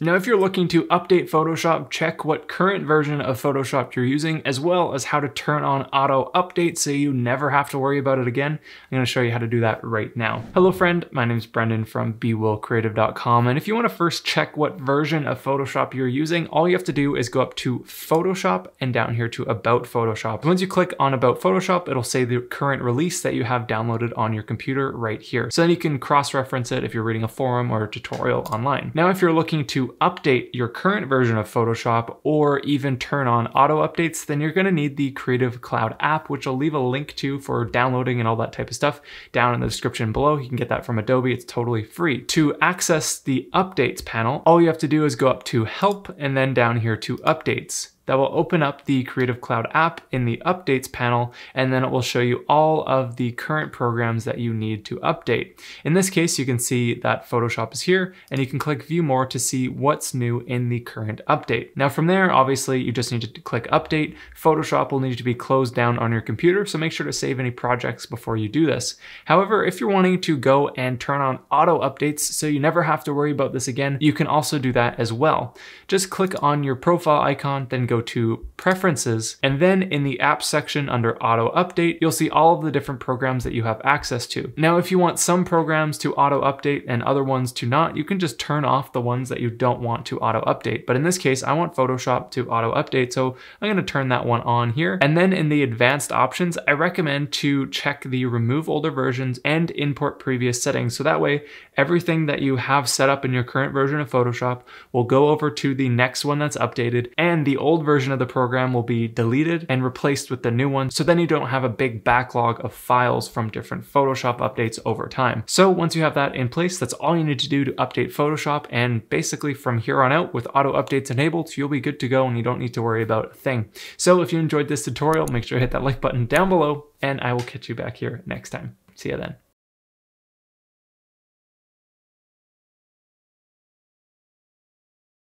Now, if you're looking to update Photoshop, check what current version of Photoshop you're using, as well as how to turn on auto update so you never have to worry about it again. I'm going to show you how to do that right now. Hello friend, my name is Brendan from BeWillCreative.com, and if you want to first check what version of Photoshop you're using, all you have to do is go up to Photoshop and down here to About Photoshop. Once you click on About Photoshop, it'll say the current release that you have downloaded on your computer right here. So then you can cross-reference it if you're reading a forum or a tutorial online. Now, if you're looking to update your current version of Photoshop or even turn on auto updates, then you're going to need the Creative Cloud app, which I'll leave a link to for downloading and all that type of stuff down in the description below. You can get that from Adobe. It's totally free. To access the updates panel, all you have to do is go up to Help and then down here to Updates. That will open up the Creative Cloud app in the Updates panel, and then it will show you all of the current programs that you need to update. In this case, you can see that Photoshop is here, and you can click View More to see what's new in the current update. Now from there, obviously, you just need to click Update. Photoshop will need to be closed down on your computer, so make sure to save any projects before you do this. However, if you're wanting to go and turn on auto updates so you never have to worry about this again, you can also do that as well. Just click on your profile icon, then go to Preferences, and then in the Apps section under Auto Update, you'll see all of the different programs that you have access to. Now, if you want some programs to auto update and other ones to not, you can just turn off the ones that you don't want to auto update. But in this case, I want Photoshop to auto update, so I'm going to turn that one on here. And then in the advanced options, I recommend to check the remove older versions and import previous settings. So that way, everything that you have set up in your current version of Photoshop will go over to the next one that's updated, and the old version of the program will be deleted and replaced with the new one. So then you don't have a big backlog of files from different Photoshop updates over time. So once you have that in place, that's all you need to do to update Photoshop. And basically from here on out, with auto updates enabled, you'll be good to go and you don't need to worry about a thing. So if you enjoyed this tutorial, make sure to hit that like button down below, and I will catch you back here next time. See you then.